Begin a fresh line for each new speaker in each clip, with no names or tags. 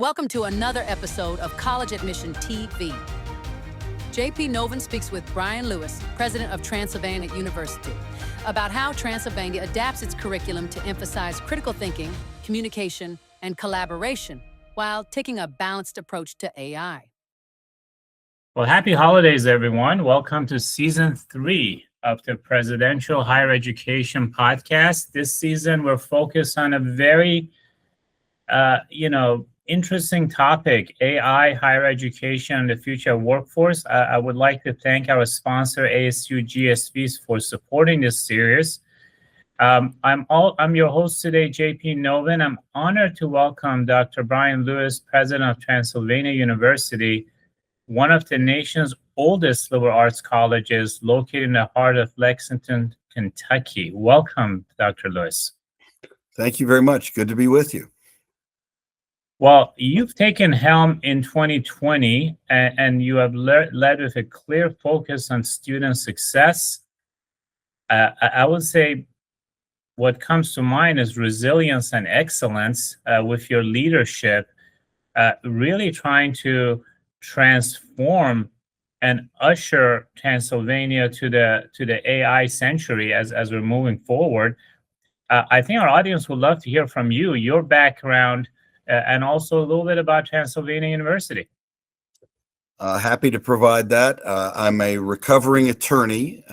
Welcome to another episode of College Admission TV. JP Novin speaks with Brien Lewis, president of Transylvania University, about how Transylvania adapts its curriculum to emphasize critical thinking, communication, and collaboration while taking a balanced approach to AI.
Well, happy holidays, everyone. Welcome to season 3 of the Presidential Higher Education Podcast. This season, we're focused on a very, interesting topic, AI, higher education, and the future of workforce. I would like to thank our sponsor, ASU GSVs, for supporting this series. I'm your host today, JP Novin. I'm honored to welcome Dr. Brien Lewis, president of Transylvania University, one of the nation's oldest liberal arts colleges located in the heart of Lexington, Kentucky. Welcome, Dr. Lewis.
Thank you very much. Good to be with you.
Well, you've taken helm in 2020, and you have led with a clear focus on student success. I would say what comes to mind is resilience and excellence with your leadership, really trying to transform and usher Transylvania to the AI century as we're moving forward. I think our audience would love to hear from you, your background, and also a little bit about Transylvania University.
Happy to provide that. I'm a recovering attorney,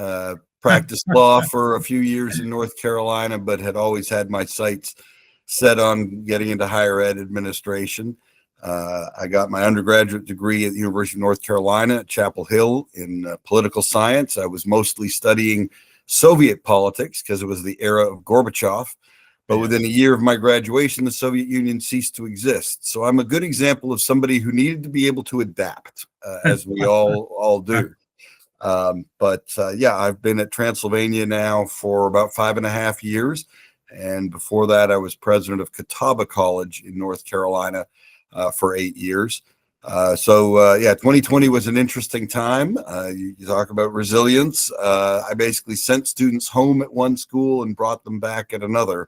practiced law for a few years in North Carolina, but had always had my sights set on getting into higher ed administration. I got my undergraduate degree at the University of North Carolina at Chapel Hill in political science. I was mostly studying Soviet politics because it was the era of Gorbachev. But within a year of my graduation, the Soviet Union ceased to exist. So I'm a good example of somebody who needed to be able to adapt, as we all do. I've been at Transylvania now for about 5.5 years. And before that, I was president of Catawba College in North Carolina for 8 years. 2020 was an interesting time. You talk about resilience. I basically sent students home at one school and brought them back at another.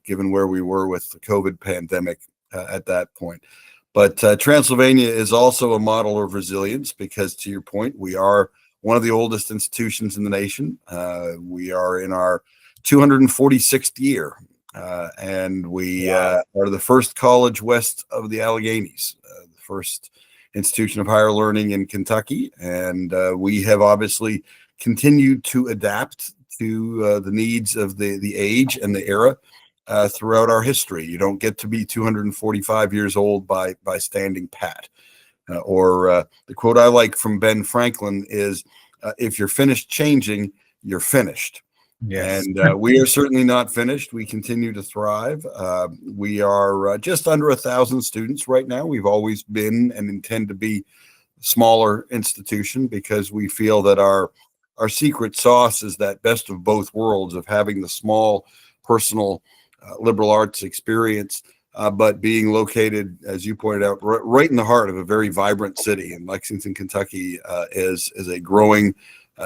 Given where we were with the COVID pandemic at that point. But Transylvania is also a model of resilience because, to your point, we are one of the oldest institutions in the nation. We are in our 246th year, and we are the first college west of the Alleghenies, the first institution of higher learning in Kentucky. And we have obviously continued to adapt to the needs of the age and the era throughout our history. You don't get to be 245 years old by standing pat. The quote I like from Ben Franklin is, if you're finished changing, you're finished. Yes. And we are certainly not finished. We continue to thrive. We are just under 1,000 students right now. We've always been and intend to be a smaller institution because we feel that our secret sauce is that best of both worlds of having the small personal liberal arts experience, but being located, as you pointed out, right in the heart of a very vibrant city. And Lexington, Kentucky is a growing,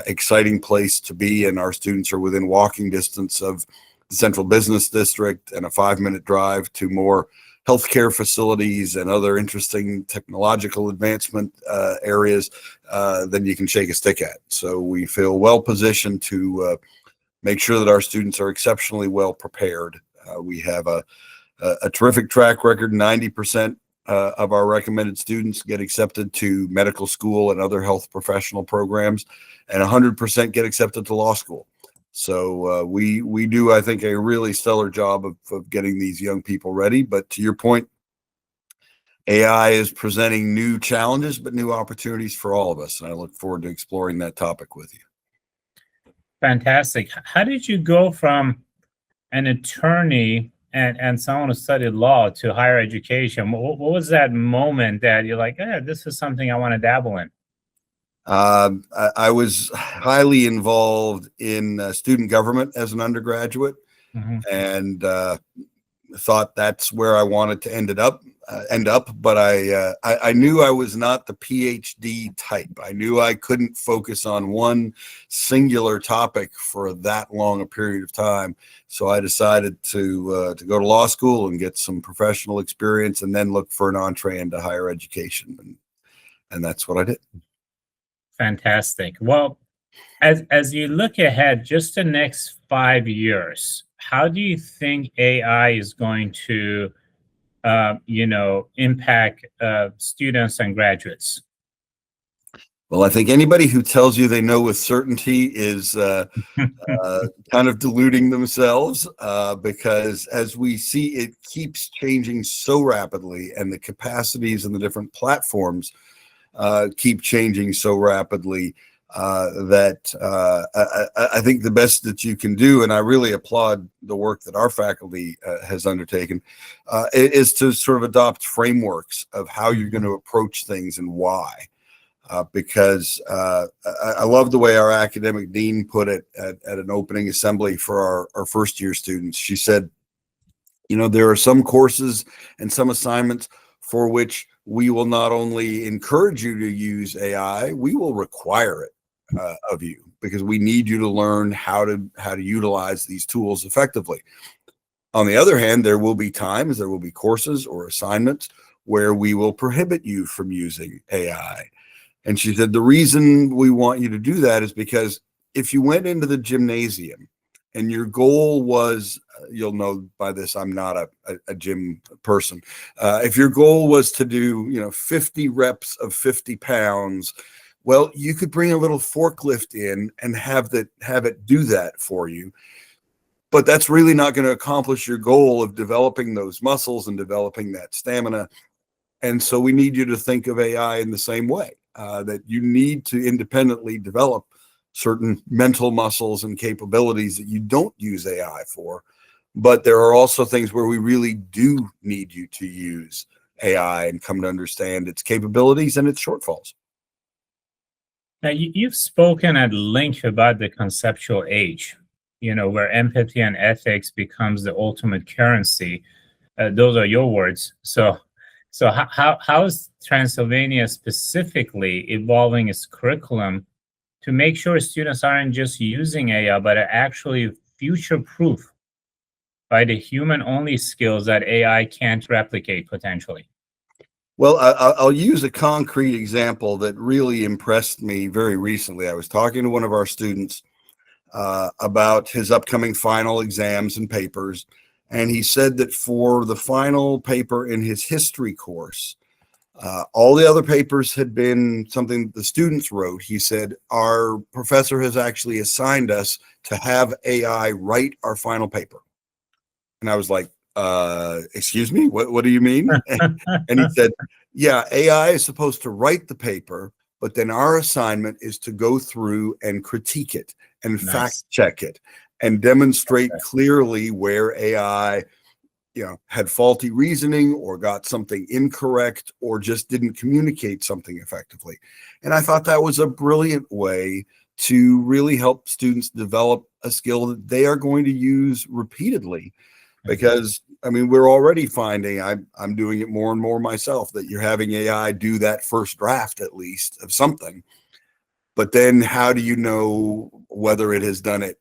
exciting place to be. And our students are within walking distance of the Central Business District and a 5-minute drive to more healthcare facilities and other interesting technological advancement areas than you can shake a stick at. So we feel well positioned to make sure that our students are exceptionally well prepared. We have a terrific track record. 90% of our recommended students get accepted to medical school and other health professional programs, and 100% get accepted to law school. So we do, I think, a really stellar job of getting these young people ready. But to your point, AI is presenting new challenges, but new opportunities for all of us. And I look forward to exploring that topic with you.
Fantastic. How did you go from an attorney and someone who studied law to higher education? What was that moment that you're like, this is something I want to dabble in?
I was highly involved in student government as an undergraduate, and thought that's where I wanted to end up. But I knew I was not the PhD type. I knew I couldn't focus on one singular topic for that long a period of time. So I decided to go to law school and get some professional experience, and then look for an entree into higher education. And that's what I did.
Fantastic. Well, as you look ahead, just the next 5 years, how do you think AI is going to, impact students and graduates?
Well, I think anybody who tells you they know with certainty is kind of deluding themselves, because as we see, it keeps changing so rapidly, and the capacities and the different platforms keep changing so rapidly, that I think the best that you can do, and I really applaud the work that our faculty has undertaken, is to sort of adopt frameworks of how you're going to approach things and why. Because I love the way our academic dean put it at an opening assembly for our first year students. She said, there are some courses and some assignments for which we will not only encourage you to use AI, we will require it of you, because we need you to learn how to utilize these tools effectively. On the other hand, there will be courses or assignments where we will prohibit you from using AI. And she said, the reason we want you to do that is because if you went into the gymnasium and your goal was, you'll know by this, I'm not a gym person. If your goal was to do, 50 reps of 50 pounds, well, you could bring a little forklift in and have it do that for you. But that's really not going to accomplish your goal of developing those muscles and developing that stamina. And so we need you to think of AI in the same way, that you need to independently develop certain mental muscles and capabilities that you don't use AI for. But there are also things where we really do need you to use AI and come to understand its capabilities and its shortfalls.
Now, you've spoken at length about the conceptual age, where empathy and ethics becomes the ultimate currency. Those are your words. So how is Transylvania specifically evolving its curriculum to make sure students aren't just using AI, but are actually future-proof by the human-only skills that AI can't replicate potentially?
Well, I'll use a concrete example that really impressed me very recently. I was talking to one of our students about his upcoming final exams and papers, and he said that for the final paper in his history course, all the other papers had been something the students wrote. He said, our professor has actually assigned us to have AI write our final paper. And I was like, excuse me, what do you mean? And he said, yeah, AI is supposed to write the paper, but then our assignment is to go through and critique it and fact check it and demonstrate clearly where AI, had faulty reasoning or got something incorrect or just didn't communicate something effectively. And I thought that was a brilliant way to really help students develop a skill that they are going to use repeatedly. Because, we're already finding, I'm doing it more and more myself, that you're having AI do that first draft, at least, of something. But then how do you know whether it has done it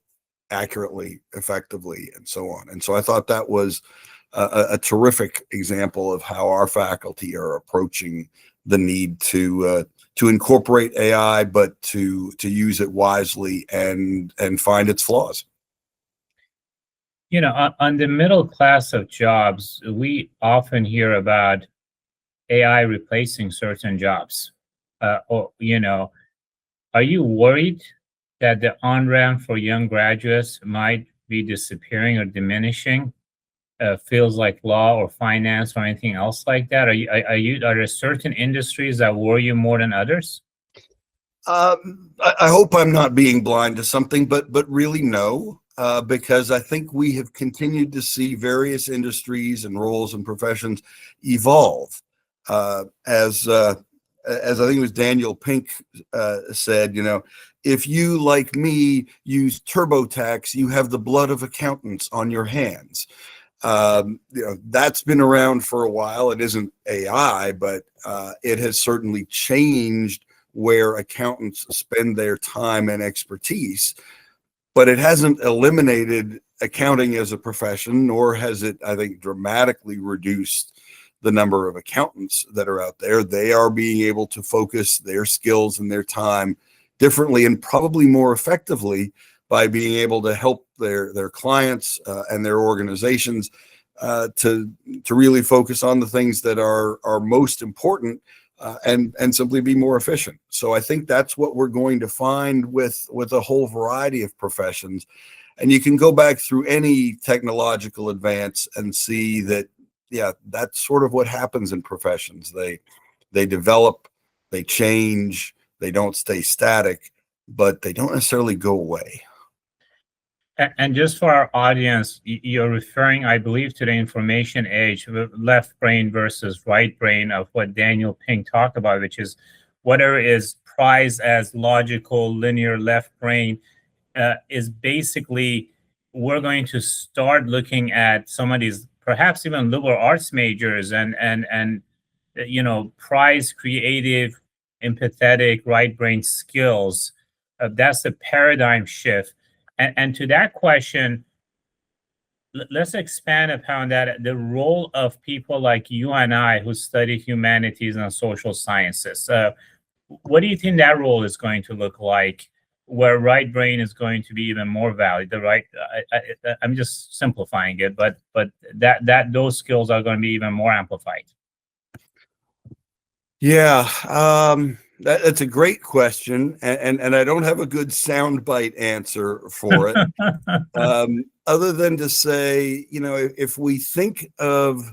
accurately, effectively, and so on? And so I thought that was a terrific example of how our faculty are approaching the need to incorporate AI, but to use it wisely and find its flaws.
On the middle class of jobs, we often hear about AI replacing certain jobs. Are you worried that the on-ramp for young graduates might be disappearing or diminishing? Fields like law or finance or anything else like that? Are there certain industries that worry you more than others?
I hope I'm not being blind to something, but really no. Because I think we have continued to see various industries and roles and professions evolve. As I think it was Daniel Pink said, if you, like me, use TurboTax, you have the blood of accountants on your hands. That's been around for a while. It isn't AI, but it has certainly changed where accountants spend their time and expertise. But it hasn't eliminated accounting as a profession, nor has it, I think, dramatically reduced the number of accountants that are out there. They are being able to focus their skills and their time differently and probably more effectively by being able to help their clients and their organizations to really focus on the things that are most important and simply be more efficient. So I think that's what we're going to find with a whole variety of professions. And you can go back through any technological advance and see that, yeah, that's sort of what happens in professions. They develop, they change, they don't stay static, but they don't necessarily go away.
And just for our audience, you're referring, I believe, to the information age, left brain versus right brain, of what Daniel Pink talked about, which is whatever is prized as logical, linear left brain is basically, we're going to start looking at some of these, perhaps even liberal arts majors and prize creative, empathetic right brain skills. That's the paradigm shift. And to that question, let's expand upon that, the role of people like you and I who study humanities and social sciences. What do you think that role is going to look like, where right brain is going to be even more valued? I'm just simplifying it, but that those skills are going to be even more amplified.
Yeah, that's a great question, and I don't have a good soundbite answer for it, other than to say, if we think of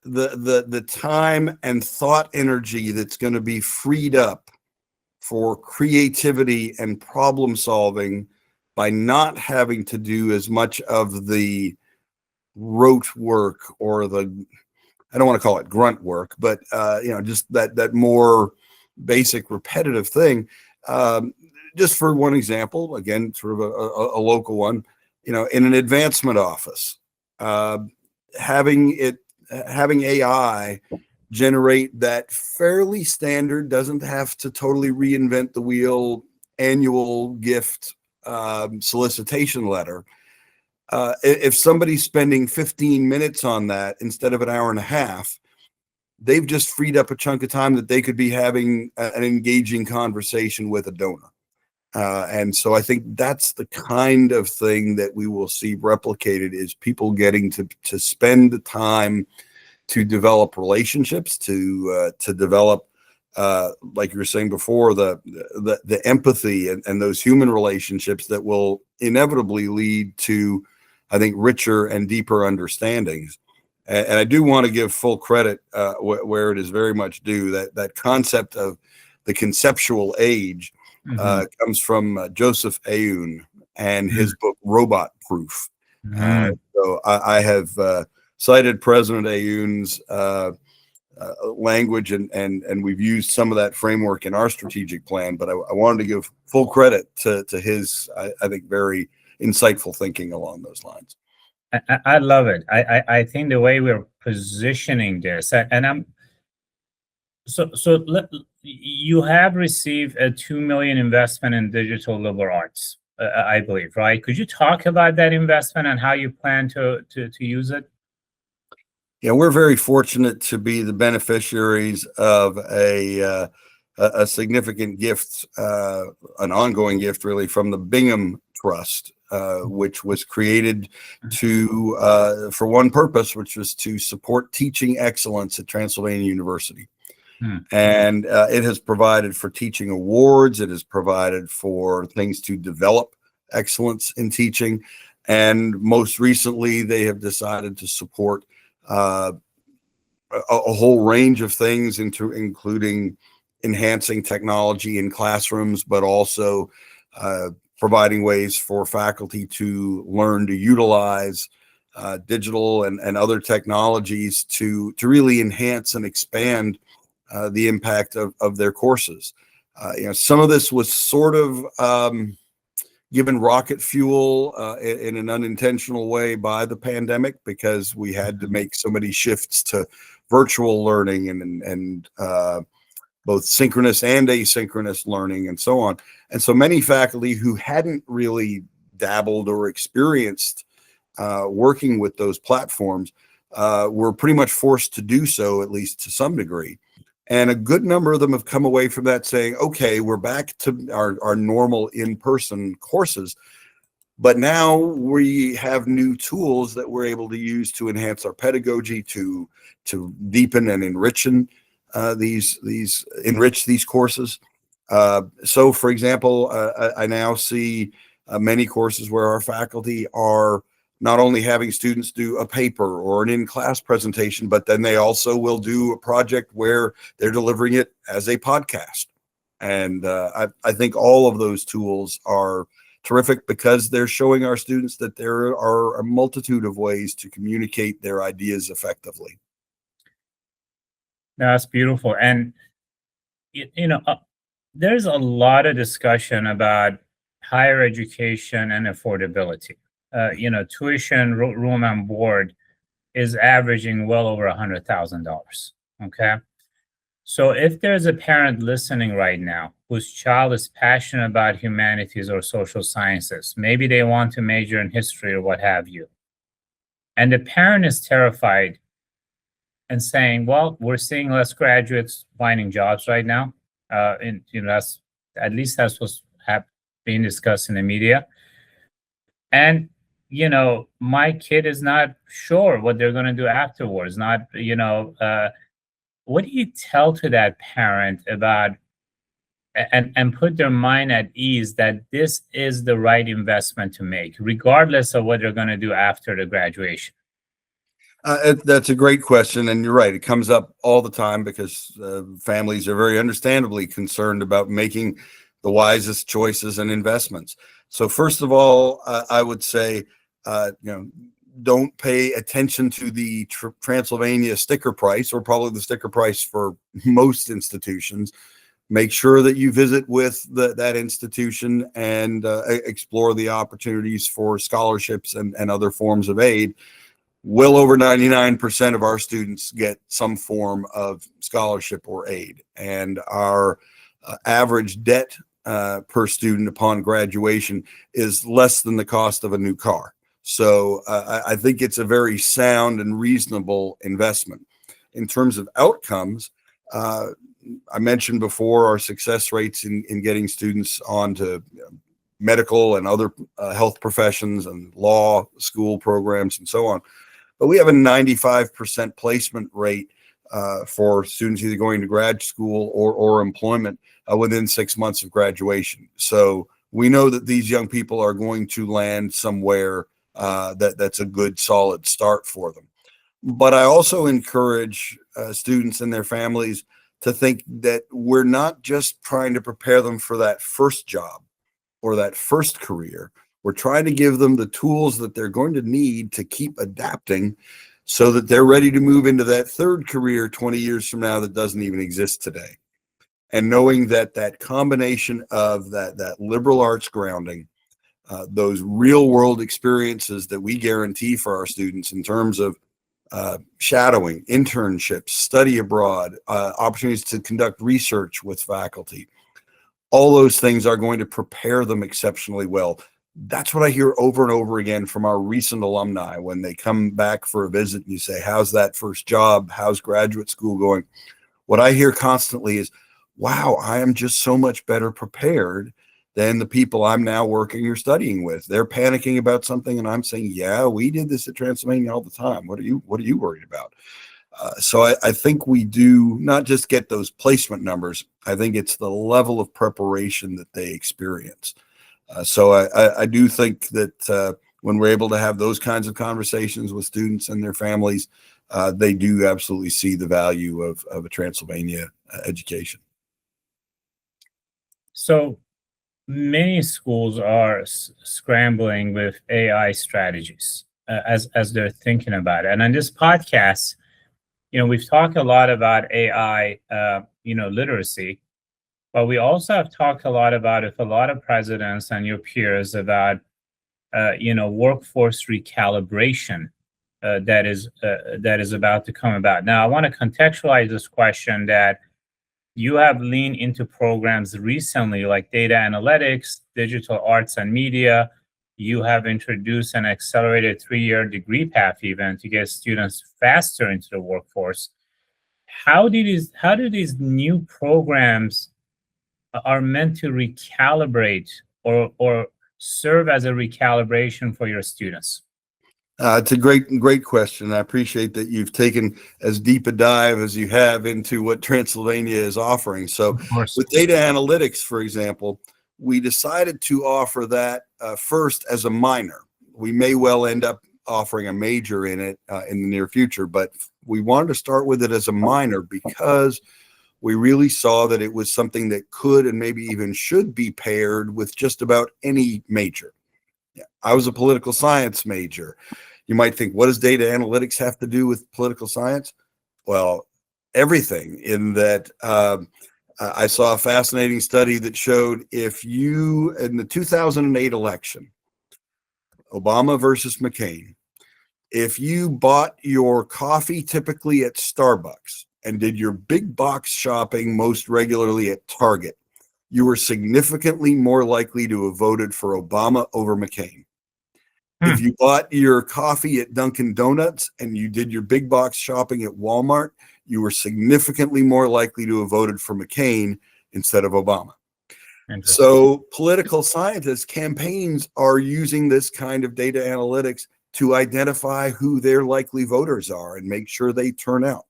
the time and thought energy that's going to be freed up for creativity and problem solving by not having to do as much of the rote work or I don't want to call it grunt work, but just that more basic repetitive thing. Just for one example, again, sort of a local one, in an advancement office, having AI generate that fairly standard, doesn't have to totally reinvent the wheel, annual gift solicitation letter. If somebody's spending 15 minutes on that instead of an hour and a half, they've just freed up a chunk of time that they could be having an engaging conversation with a donor. And so I think that's the kind of thing that we will see replicated, is people getting to spend the time to develop relationships, to develop, like you were saying before, the empathy and those human relationships that will inevitably lead to, I think, richer and deeper understandings. And I do want to give full credit where it is very much due. That concept of the conceptual age comes from Joseph Aoun and his book Robot Proof. So I have cited President Aoun's language, and we've used some of that framework in our strategic plan. But I wanted to give full credit to his, I think, very insightful thinking along those lines.
I love it. I think the way we're positioning this, and I'm you have received a $2 million investment in digital liberal arts, I believe, right? Could you talk about that investment and how you plan to use it?
Yeah, we're very fortunate to be the beneficiaries of a significant gift, an ongoing gift, really, from the Bingham Trust, which was created for one purpose, which was to support teaching excellence at Transylvania University. And it has provided for teaching awards. It has provided for things to develop excellence in teaching. And most recently, they have decided to support a whole range of things, including enhancing technology in classrooms, but also providing ways for faculty to learn to utilize digital and other technologies to really enhance and expand the impact of their courses. Some of this was sort of given rocket fuel in an unintentional way by the pandemic, because we had to make so many shifts to virtual learning and both synchronous and asynchronous learning and so on. And so many faculty who hadn't really dabbled or experienced working with those platforms were pretty much forced to do so, at least to some degree. And a good number of them have come away from that saying, okay, we're back to our normal in-person courses, but now we have new tools that we're able to use to enhance our pedagogy, to deepen and enrich these courses. So, for example, I now see many courses where our faculty are not only having students do a paper or an in-class presentation, but then they also will do a project where they're delivering it as a podcast. And I think all of those tools are terrific because they're showing our students that there are a multitude of ways to communicate their ideas effectively.
That's beautiful. And, there's a lot of discussion about higher education and affordability. Tuition, room and board is averaging well over $100,000. Okay. So if there's a parent listening right now whose child is passionate about humanities or social sciences, maybe they want to major in history or what have you, and the parent is terrified and saying, well, we're seeing less graduates finding jobs right now. That's at least that's what's being discussed in the media. And, my kid is not sure what they're going to do afterwards. What do you tell to that parent about and put their mind at ease that this is the right investment to make, regardless of what they're going to do after the graduation?
That's a great question. And you're right. It comes up all the time because families are very understandably concerned about making the wisest choices and investments. So first of all, I would say, don't pay attention to the Transylvania sticker price, or probably the sticker price for most institutions. Make sure that you visit with that institution and explore the opportunities for scholarships and other forms of aid. Well over 99% of our students get some form of scholarship or aid, and our average debt per student upon graduation is less than the cost of a new car. So I think it's a very sound and reasonable investment. In terms of outcomes, I mentioned before our success rates in getting students onto medical and other health professions and law school programs and so on. But we have a 95% placement rate for students either going to grad school or employment within 6 months of graduation. So we know that these young people are going to land somewhere that's a good, solid start for them. But I also encourage students and their families to think that we're not just trying to prepare them for that first job or that first career. We're trying to give them the tools that they're going to need to keep adapting so that they're ready to move into that third career 20 years from now that doesn't even exist today. And knowing that that combination of that liberal arts grounding, those real world experiences that we guarantee for our students in terms of shadowing, internships, study abroad, opportunities to conduct research with faculty, all those things are going to prepare them exceptionally well. That's what I hear over and over again from our recent alumni when they come back for a visit and you say, how's that first job? How's graduate school going? What I hear constantly is, wow, I am just so much better prepared than the people I'm now working or studying with. They're panicking about something and I'm saying, yeah, we did this at Transylvania all the time. What are you worried about? So I think we do not just get those placement numbers. I think it's the level of preparation that they experience. So I do think that when we're able to have those kinds of conversations with students and their families, they do absolutely see the value of a Transylvania education.
So many schools are scrambling with AI strategies as they're thinking about it. And on this podcast, we've talked a lot about AI, literacy. But we also have talked a lot about, if a lot of presidents and your peers, about workforce recalibration that is about to come about. Now, I want to contextualize this question that you have leaned into programs recently like data analytics, digital arts and media. You have introduced an accelerated 3-year degree path even to get students faster into the workforce. How do these new programs are meant to recalibrate or serve as a recalibration for your students?
It's a great question. I appreciate that you've taken as deep a dive as you have into what Transylvania is offering. So
Of course.
with data analytics, for example, we decided to offer that first as a minor. We may well end up offering a major in it in the near future, but we wanted to start with it as a minor because we really saw that it was something that could and maybe even should be paired with just about any major. Yeah, I was a political science major. You might think, what does data analytics have to do with political science? Well, everything, in that I saw a fascinating study that showed if you, in the 2008 election, Obama versus McCain, if you bought your coffee typically at Starbucks and did your big box shopping most regularly at Target, you were significantly more likely to have voted for Obama over McCain. If you bought your coffee at Dunkin' Donuts and you did your big box shopping at Walmart, you were significantly more likely to have voted for McCain instead of Obama. So political scientists, campaigns are using this kind of data analytics to identify who their likely voters are and make sure they turn out.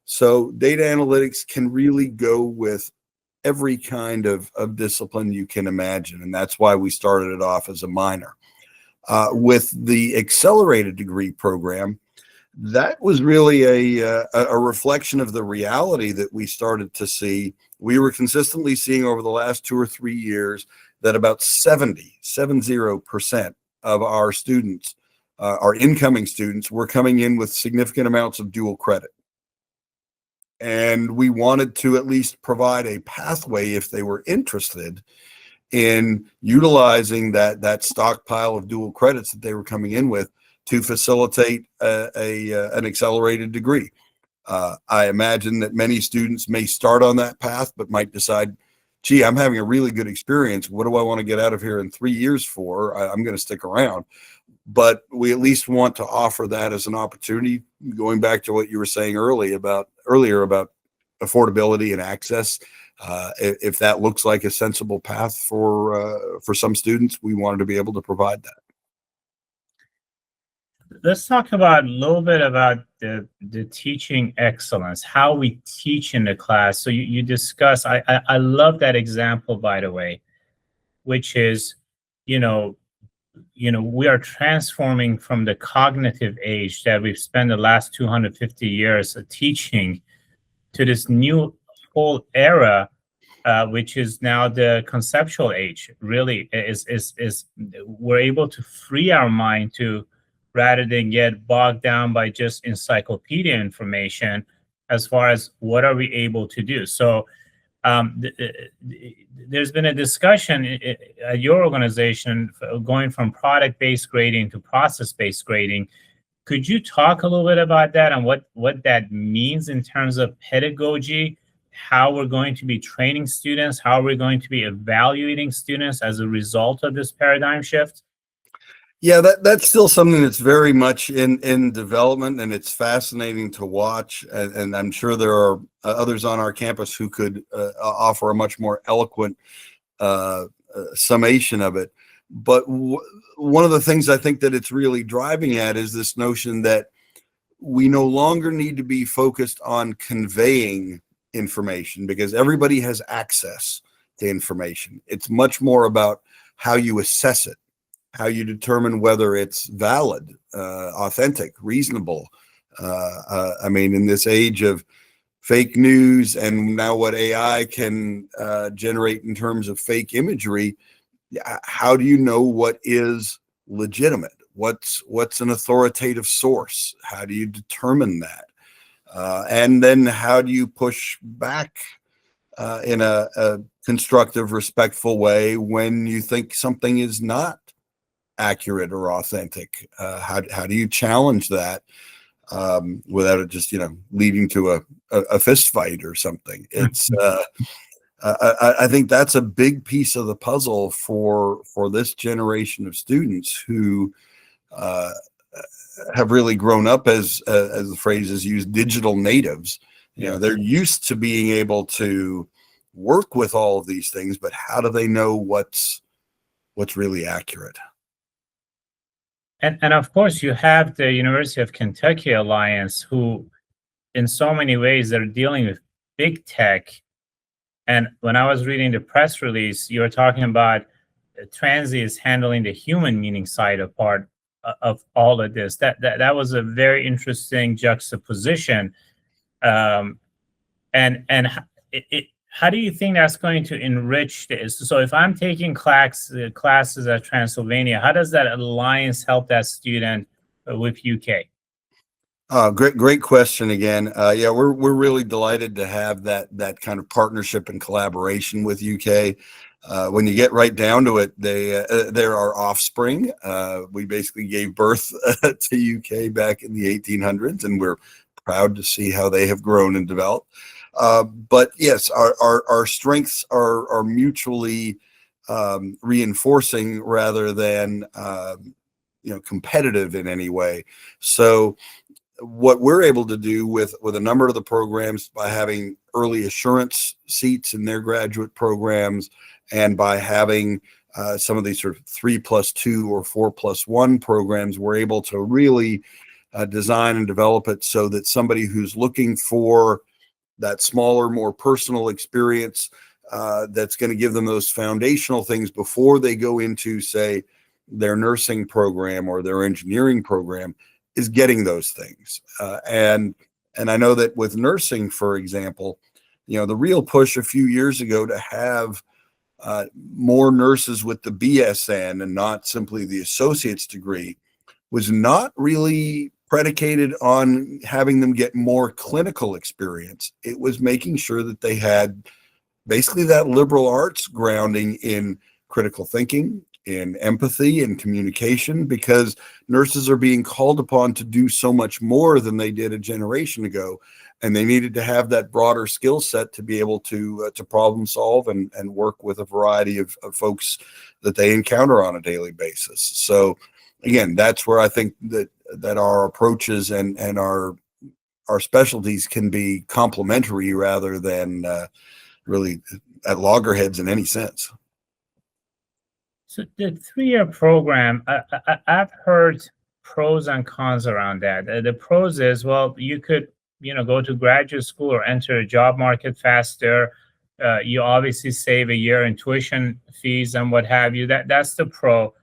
So data analytics can really go with every kind of discipline you can imagine. And that's why we started it off as a minor. With the accelerated degree program, that was really a reflection of the reality that we started to see. We were consistently seeing over the last 2 or 3 years that about 70% of our students, our incoming students, were coming in with significant amounts of dual credit. And we wanted to at least provide a pathway if they were interested in utilizing that stockpile of dual credits that they were coming in with to facilitate an accelerated degree. I imagine that many students may start on that path, but might decide, gee, I'm having a really good experience. What do I want to get out of here in 3 years for? I'm going to stick around. But we at least want to offer that as an opportunity, going back to what you were saying earlier about affordability and access. If that looks like a sensible path for some students, we wanted to be able to provide that.
Let's talk about a little bit about the teaching excellence, how we teach in the class. So you discuss, I love that example, by the way, which is, we are transforming from the cognitive age that we've spent the last 250 years teaching to this new whole era, which is now the conceptual age. Really, is we're able to free our mind to, rather than get bogged down by just encyclopedia information, as far as what are we able to do. So there's been a discussion at your organization going from product-based grading to process-based grading. Could you talk a little bit about that and what that means in terms of pedagogy, how we're going to be training students, how we're going to be evaluating students as a result of this paradigm shift?
Yeah, that's still something that's very much in development, and it's fascinating to watch. And I'm sure there are others on our campus who could offer a much more eloquent summation of it. But one of the things I think that it's really driving at is this notion that we no longer need to be focused on conveying information, because everybody has access to information. It's much more about how you assess it, how you determine whether it's valid, authentic, reasonable. I mean, in this age of fake news and now what AI can generate in terms of fake imagery, how do you know what is legitimate? What's an authoritative source? How do you determine that? And then how do you push back in a constructive, respectful way when you think something is not accurate or authentic? How do you challenge that without it just leading to a fist fight or something? It's I think that's a big piece of the puzzle for this generation of students who have really grown up as the phrase is used, digital natives. They're used to being able to work with all of these things, but how do they know what's really accurate?
And of course, you have the University of Kentucky Alliance, who, in so many ways, they're dealing with big tech. And when I was reading the press release, you were talking about Transy is handling the human meaning side of part of all of this. That was a very interesting juxtaposition. And how do you think that's going to enrich this? So if I'm taking classes at Transylvania, how does that alliance help that student with UK?
Great question again. Yeah, we're really delighted to have that kind of partnership and collaboration with UK. When you get right down to it, they're our offspring. We basically gave birth to UK back in the 1800s, and we're proud to see how they have grown and developed. But yes, our strengths are mutually reinforcing rather than competitive in any way. So what we're able to do with a number of the programs, by having early assurance seats in their graduate programs, and by having some of these sort of 3+2 or 4+1 programs, we're able to really design and develop it so that somebody who's looking for that smaller, more personal experience that's going to give them those foundational things before they go into, say, their nursing program or their engineering program, is getting those things. And I know that with nursing, for example, the real push a few years ago to have more nurses with the BSN and not simply the associate's degree was not really predicated on having them get more clinical experience. It was making sure that they had basically that liberal arts grounding in critical thinking, in empathy and communication, because nurses are being called upon to do so much more than they did a generation ago. And they needed to have that broader skill set to be able to problem solve and work with a variety of folks that they encounter on a daily basis. So again, that's where I think that our approaches and our specialties can be complementary rather than really at loggerheads in any sense.
So the 3-year program, I've heard pros and cons around that. The pros is, well, you could go to graduate school or enter a job market faster. You obviously save a year in tuition fees and what have you. That's the pro.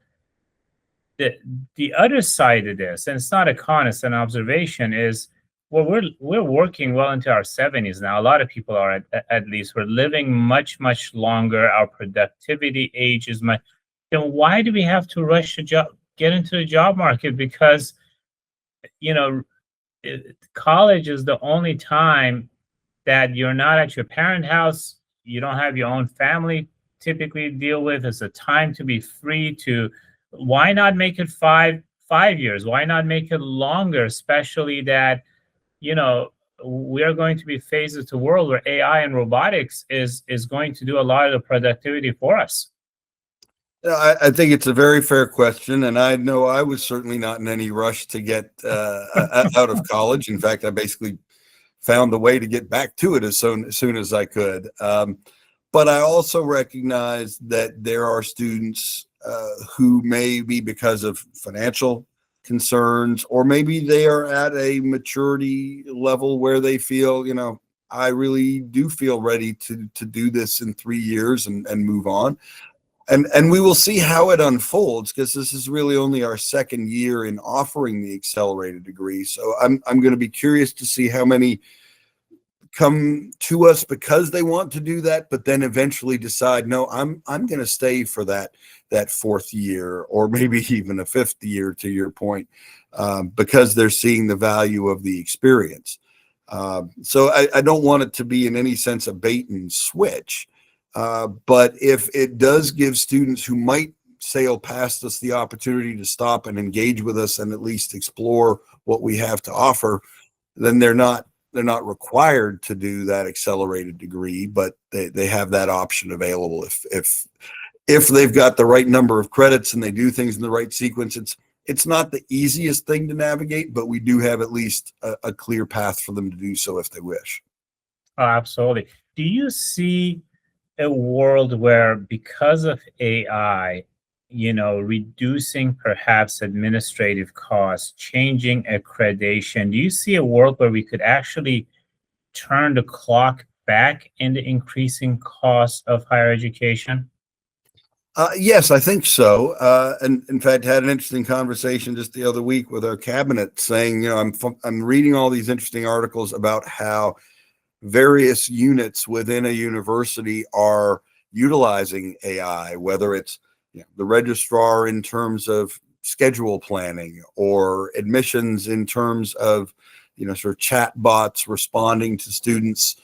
The other side of this, and it's not a con, it's an observation, is, well, we're working well into our 70s now. A lot of people are at least. We're living much longer. Our productivity age is much. Then why do we have to rush to get into the job market? Because college is the only time that you're not at your parent house. You don't have your own family typically to deal with. It's a time to be free to. Why not make it 5 years? Why not make it longer? Especially that we are going to be faced with a world where AI and robotics is going to do a lot of the productivity for us.
I think it's a very fair question, and I know I was certainly not in any rush to get out of college. In fact, I basically found a way to get back to it as soon as I could. But I also recognize that there are students who maybe because of financial concerns, or maybe they are at a maturity level where they feel, I really do feel ready to do this in 3 years and move on. And we will see how it unfolds, because this is really only our second year in offering the accelerated degree. So I'm going to be curious to see how many come to us because they want to do that, but then eventually decide, no, I'm going to stay for that 4th year, or maybe even a 5th year, to your point, because they're seeing the value of the experience. So I don't want it to be in any sense a bait and switch. But if it does give students who might sail past us the opportunity to stop and engage with us and at least explore what we have to offer, then they're not required to do that accelerated degree, but they have that option available if they've got the right number of credits and they do things in the right sequence. It's not the easiest thing to navigate, but we do have at least a clear path for them to do so if they wish.
Oh, absolutely. Do you see a world where, because of AI, reducing perhaps administrative costs, changing accreditation, do you see a world where we could actually turn the clock back in the increasing cost of higher education?
Yes, I think so. And in fact, had an interesting conversation just the other week with our cabinet saying, I'm reading all these interesting articles about how various units within a university are utilizing AI, whether it's the registrar in terms of schedule planning or admissions in terms of, sort of chat bots responding to students'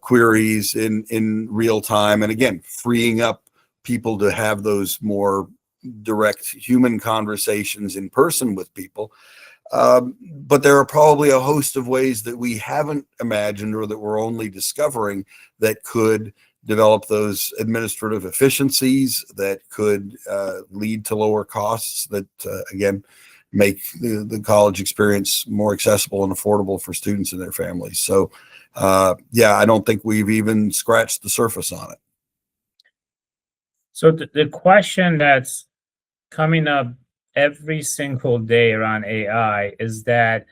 queries in real time. And again, freeing up people to have those more direct human conversations in person with people. But there are probably a host of ways that we haven't imagined or that we're only discovering that could develop those administrative efficiencies that could lead to lower costs that, again, make the college experience more accessible and affordable for students and their families. So, I don't think we've even scratched the surface on it.
So the question that's coming up every single day around AI is that,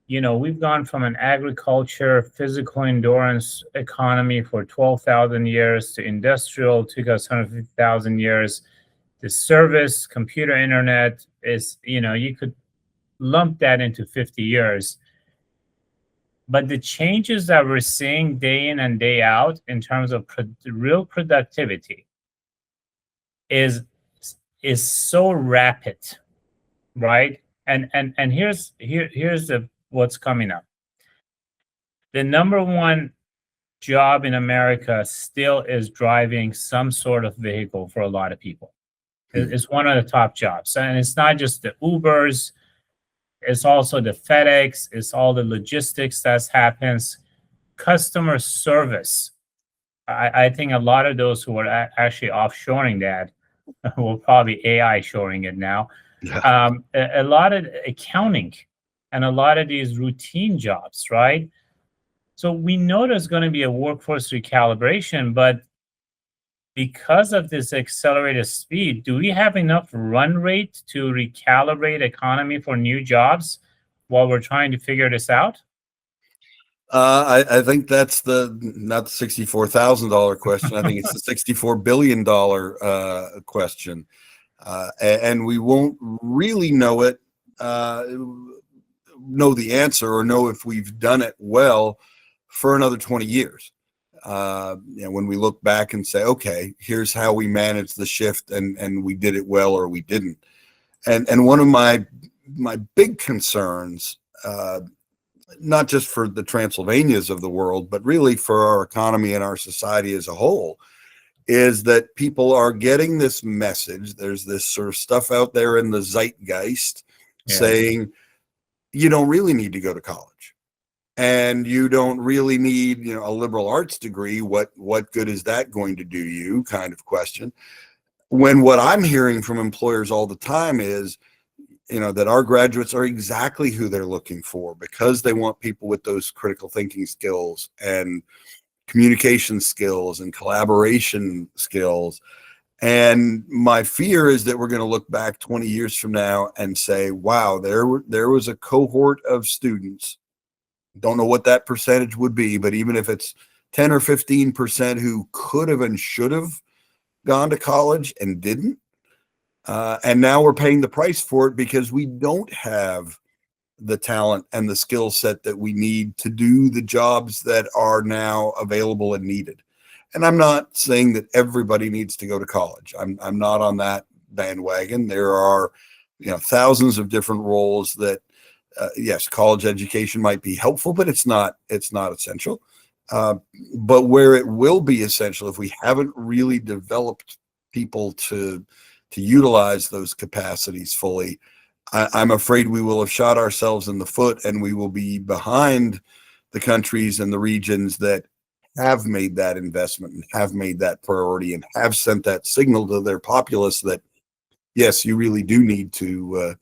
we've gone from an agriculture, physical endurance economy for 12,000 years to industrial, took us 150,000 years. The service, computer, internet is, you could lump that into 50 years. But the changes that we're seeing day in and day out in terms of real productivity is so rapid, right? And here's what's coming up. The number one job in America still is driving some sort of vehicle for a lot of people. It's one of the top jobs, and it's not just the Ubers. It's also the FedEx. It's all the logistics that happens. Customer service. I think a lot of those who are actually offshoring that will probably AI shoring it now.
Yeah.
A lot of accounting and a lot of these routine jobs, right? So we know there's going to be a workforce recalibration, but because of this accelerated speed, do we have enough run rate to recalibrate economy for new jobs while we're trying to figure this out?
I think that's not the $64,000 question. I think it's the $64 billion question. And we won't really know the answer or know if we've done it well for another 20 years. When we look back and say, okay, here's how we managed the shift and we did it well or we didn't. And one of my big concerns, not just for the Transylvanias of the world, but really for our economy and our society as a whole, is that people are getting this message. There's this sort of stuff out there in the zeitgeist saying, you don't really need to go to college. And you don't really need, a liberal arts degree. What good is that going to do you, kind of question. When what I'm hearing from employers all the time is, that our graduates are exactly who they're looking for because they want people with those critical thinking skills and communication skills and collaboration skills. And my fear is that we're going to look back 20 years from now and say, wow, there was a cohort of students. Don't know what that percentage would be, but even if it's 10 or 15% who could have and should have gone to college and didn't. And now we're paying the price for it because we don't have the talent and the skill set that we need to do the jobs that are now available and needed. And I'm not saying that everybody needs to go to college. I'm not on that bandwagon. There are, thousands of different roles that yes, college education might be helpful, but it's not essential. But where it will be essential, if we haven't really developed people to utilize those capacities fully, I'm afraid we will have shot ourselves in the foot, and we will be behind the countries and the regions that have made that investment and have made that priority and have sent that signal to their populace that, yes, you really do need to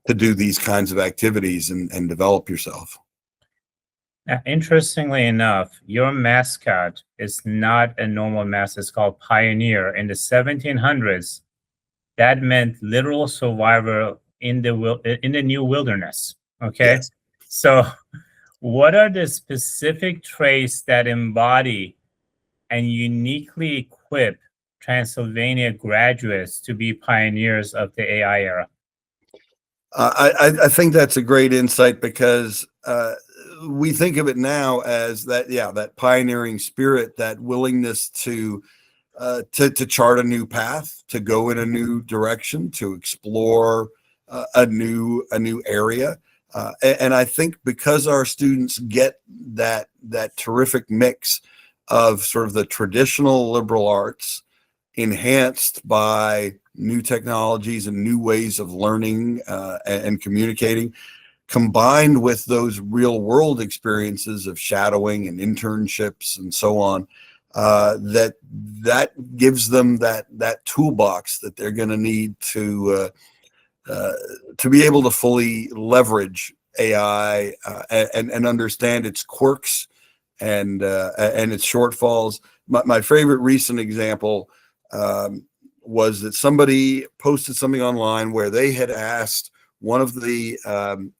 do these kinds of activities and develop yourself.
Now, interestingly enough, your mascot is not a normal mascot. It's called Pioneer. In the 1700s, that meant literal survivor in the new wilderness. Okay,
Yes.
So what are the specific traits that embody and uniquely equip Transylvania graduates to be pioneers of the AI era?
I think that's a great insight, because we think of it now as that pioneering spirit, that willingness to chart a new path, to go in a new direction, to explore a new area. And I think because our students get that terrific mix of sort of the traditional liberal arts enhanced by new technologies and new ways of learning and communicating, combined with those real world experiences of shadowing and internships and so on, that gives them that toolbox that they're going to need to be able to fully leverage AI and understand its quirks and its shortfalls. My favorite recent example was that somebody posted something online where they had asked one of the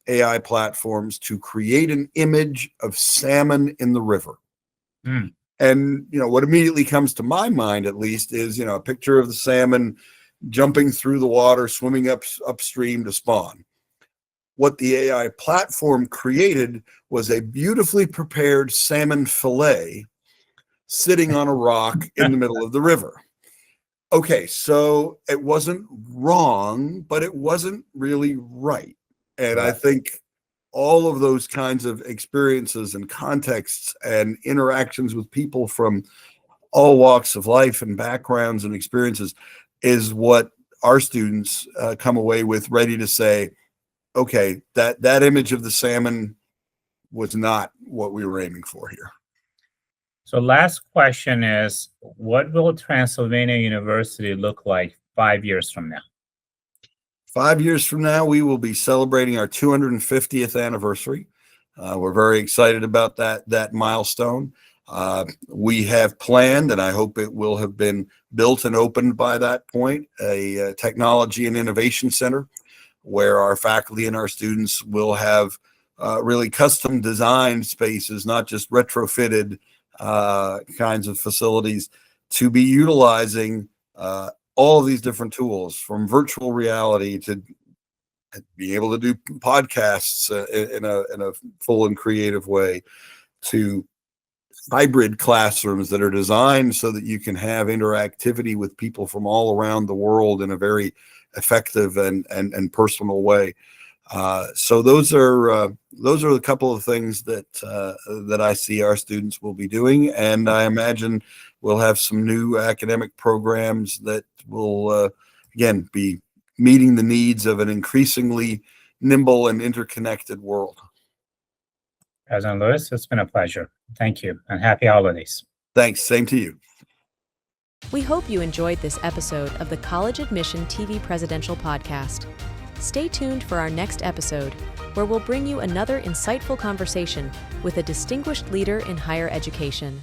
AI platforms to create an image of salmon in the river.
Mm.
And, what immediately comes to my mind, at least, is, a picture of the salmon jumping through the water, swimming upstream to spawn. What the AI platform created was a beautifully prepared salmon fillet sitting on a rock in the middle of the river. Okay, so it wasn't wrong, but it wasn't really right. And I think all of those kinds of experiences and contexts and interactions with people from all walks of life and backgrounds and experiences is what our students come away with, ready to say, okay, that image of the salmon was not what we were aiming for here.
So last question is, what will Transylvania University look like 5 years from now?
5 years from now, we will be celebrating our 250th anniversary. We're very excited about that milestone. We have planned, and I hope it will have been built and opened by that point, a technology and innovation center where our faculty and our students will have really custom designed spaces, not just retrofitted kinds of facilities, to be utilizing all of these different tools, from virtual reality to being able to do podcasts in a full and creative way, to hybrid classrooms that are designed so that you can have interactivity with people from all around the world in a very effective and personal way. So those are a couple of things that I see our students will be doing, and I imagine we'll have some new academic programs that will again be meeting the needs of an increasingly nimble and interconnected world.
President Lewis, it's been a pleasure. Thank you, and happy holidays.
Thanks. Same to you.
We hope you enjoyed this episode of the College Admission TV Presidential Podcast. Stay tuned for our next episode, where we'll bring you another insightful conversation with a distinguished leader in higher education.